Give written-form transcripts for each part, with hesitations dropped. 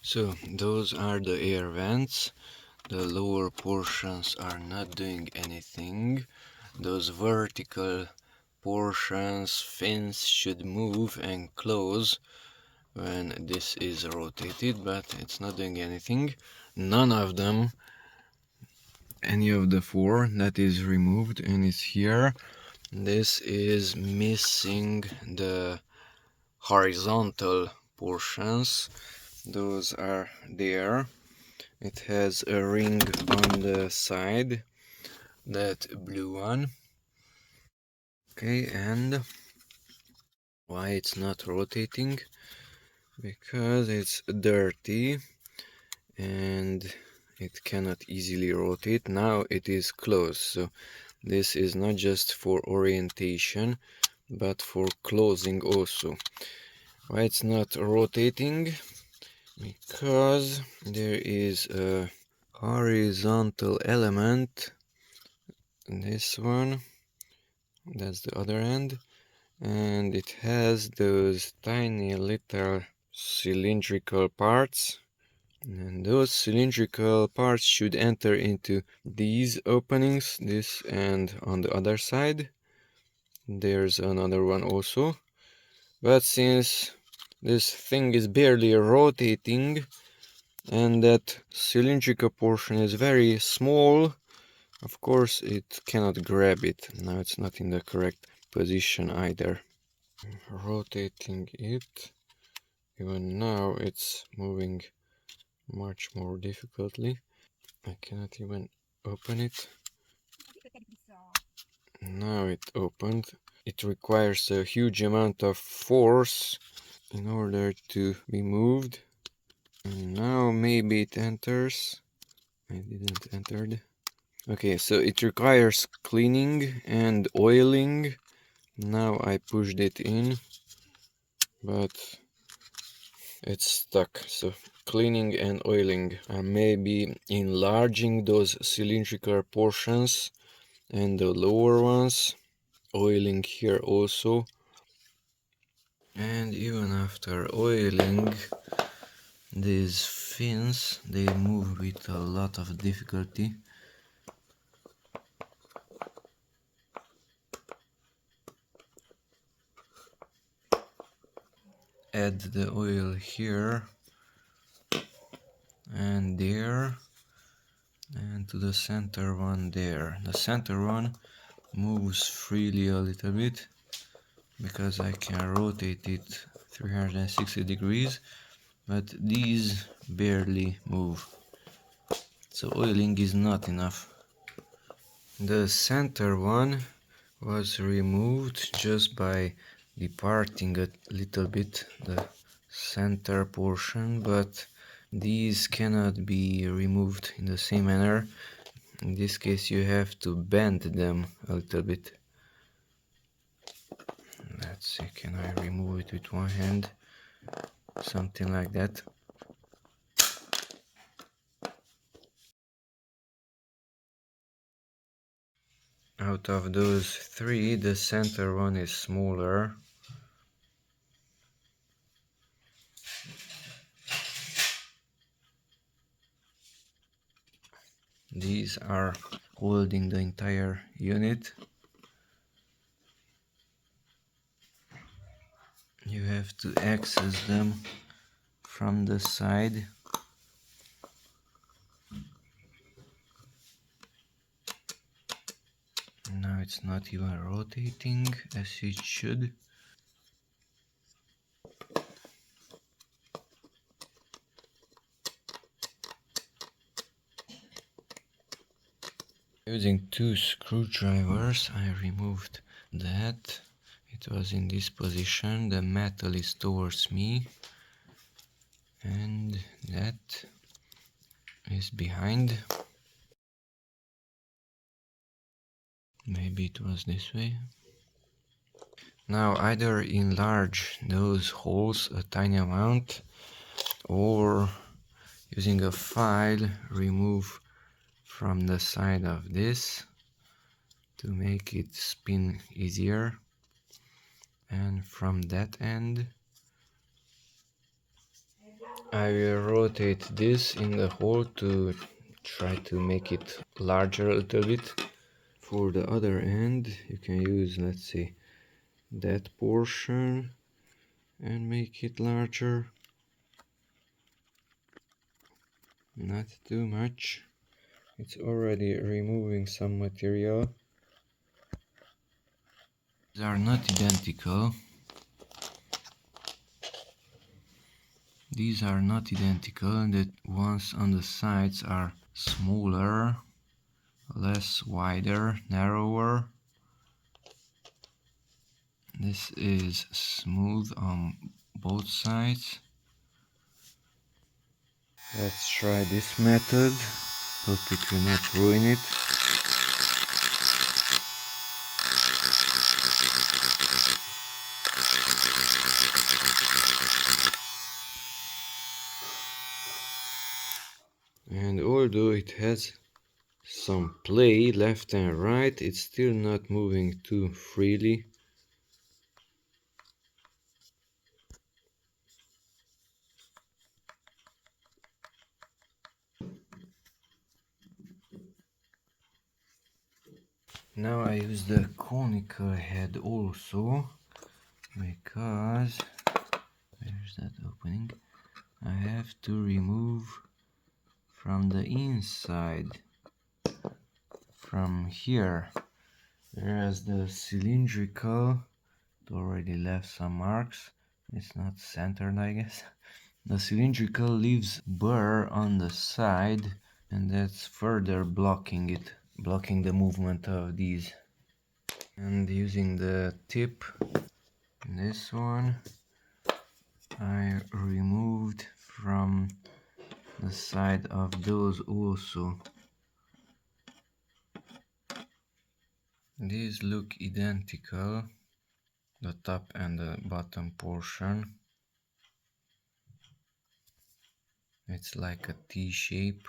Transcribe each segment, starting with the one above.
So those are the air vents. The lower portions are not doing anything. Those vertical portions, fins should move and close when this is rotated, but it's not doing anything. None of them, any of the four that is removed and is here. This is missing the horizontal portions. Those are there. It has a ring on the side, that blue one. Okay, and why it's not rotating? Because it's dirty and it cannot easily rotate. Now it is closed, so this is not just for orientation but for closing also. Why it's not rotating? Because there is a horizontal element, this one, that's the other end, and it has those tiny little cylindrical parts, and those cylindrical parts should enter into these openings, this and on the other side. There's another one also, but since this thing is barely rotating and that cylindrical portion is very small, of course it cannot grab it. Now it's not in the correct position either. Rotating it, even now it's moving much more difficultly. I cannot even open it. Now it opened. It requires a huge amount of force in order to be moved. And now maybe it enters. I didn't enter it. Okay, so it requires cleaning and oiling. Now I pushed it in, but it's stuck. So cleaning and oiling. Maybe enlarging those cylindrical portions and the lower ones. Oiling here also. And even after oiling, these fins, they move with a lot of difficulty. Add the oil here and there, and to the center one there. The center one moves freely a little bit because I can rotate it 360 degrees, but these barely move, so oiling is not enough. The center one was removed just by departing a little bit the center portion, but these cannot be removed in the same manner. In this case you have to bend them a little bit. Let's see, can I remove it with one hand? Something like that. Out of those three, the center one is smaller. These are holding the entire unit. You have to access them from the side. Now it's not even rotating as it should. Using two screwdrivers, I removed that. It was in this position. The metal is towards me, and that is behind. Maybe it was this way. Now either enlarge those holes a tiny amount, or using a file remove from the side of this to make it spin easier, and from that end I will rotate this in the hole to try to make it larger a little bit. For the other end, you can use, let's say, that portion and make it larger. Not too much. It's already removing some material. These are not identical. These are not identical. The ones on the sides are smaller, less wider, narrower. This is smooth on both sides. Let's try this method. Hope it will not ruin it. And although it has some play left and right, it's still not moving too freely. Now I use the conical head also, because where's that opening? I have to remove from the inside, from here, whereas the cylindrical, it already left some marks. It's not centered, I guess. The cylindrical leaves burr on the side, and that's further blocking it, blocking the movement of these. And using the tip, this one, I removed from the side of those also. These look identical, the top and the bottom portion. It's like a T shape.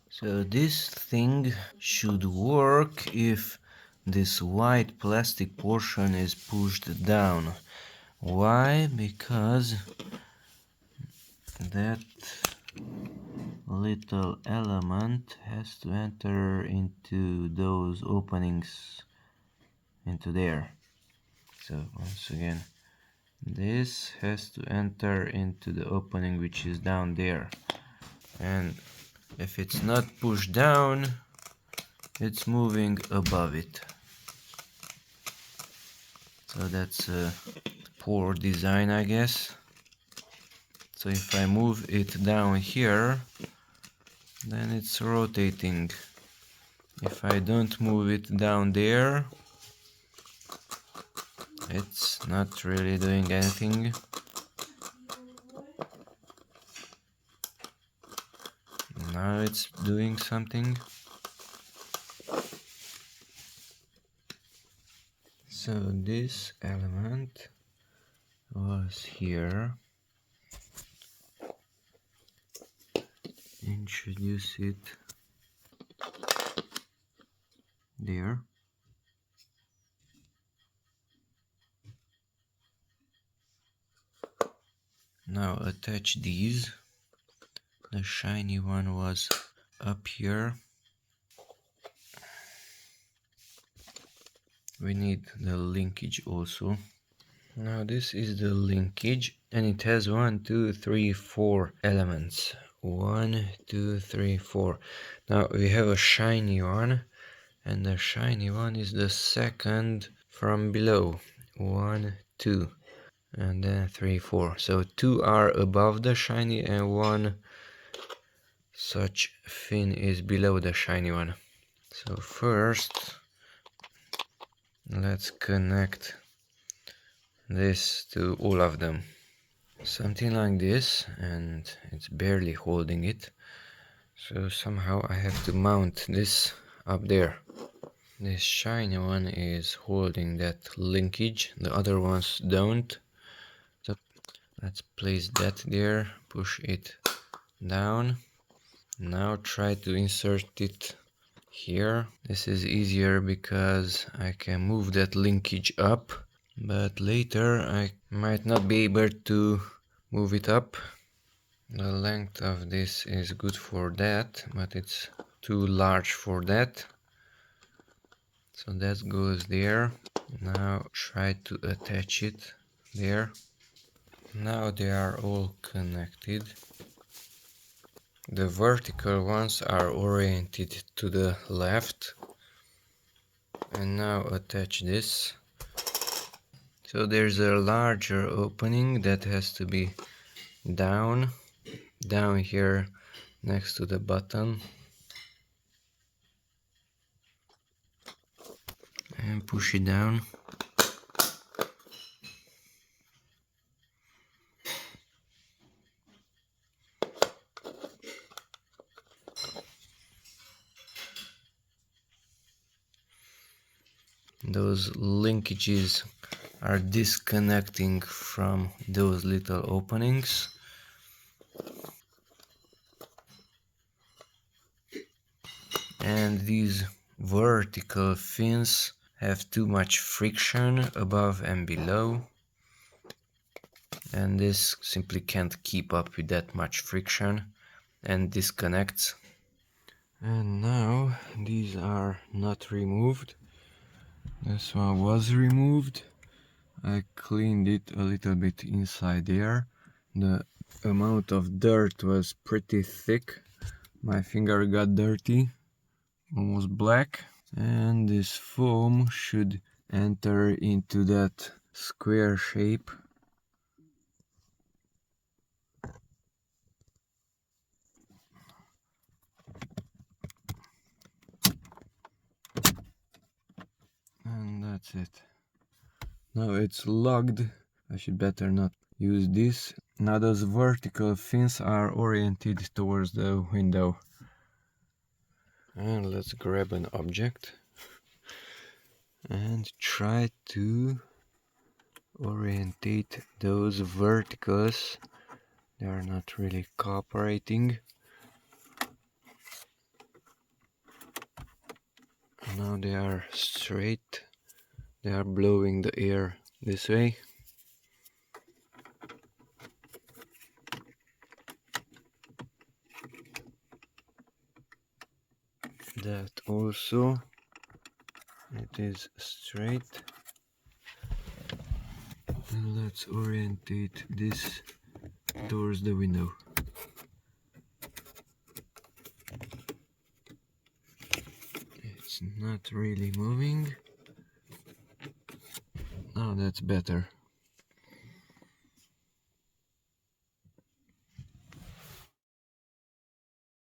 So this thing should work if this white plastic portion is pushed down. Why? Because that little element has to enter into those openings, into there. So once again, this has to enter into the opening which is down there, and if it's not pushed down, it's moving above it. So that's a poor design, I guess. So if I move it down here, then it's rotating. If I don't move it down there, it's not really doing anything. Now it's doing something. So this element was here. Introduce it there. Now attach these. The shiny one was up here. We need the linkage also. Now this is the linkage, and it has 1, 2, 3, 4 elements. 1, 2, 3, 4. Now we have a shiny one, and the shiny one is the second from below. 1, 2, and then 3, 4. So 2 are above the shiny, and 1 such fin is below the shiny one. So first, let's connect this to all of them. Something like this, and it's barely holding it. So somehow I have to mount this up there. This shiny one is holding that linkage, the other ones don't. So let's place that there, push it down. Now try to insert it here. This is easier because I can move that linkage up. but later I might not be able to move it up. The length of this is good for that, but it's too large for that. So that goes there. Now try to attach it there. Now they are all connected. The vertical ones are oriented to the left. And now attach this. So there's a larger opening that has to be down here next to the button. And push it down. Those linkages are disconnecting from those little openings. And these vertical fins have too much friction above and below. And this simply can't keep up with that much friction and disconnects. And now these are not removed. This one was removed. I cleaned it a little bit inside there. The amount of dirt was pretty thick. My finger got dirty, almost black. And this foam should enter into that square shape. And that's it. Now it's locked. I should better not use this. Now those vertical fins are oriented towards the window. And let's grab an object and try to orientate those verticals. They are not really cooperating. Now they are straight. They are blowing the air this way. That also. It is straight. And let's orientate this towards the window. It's not really moving. Oh, that's better.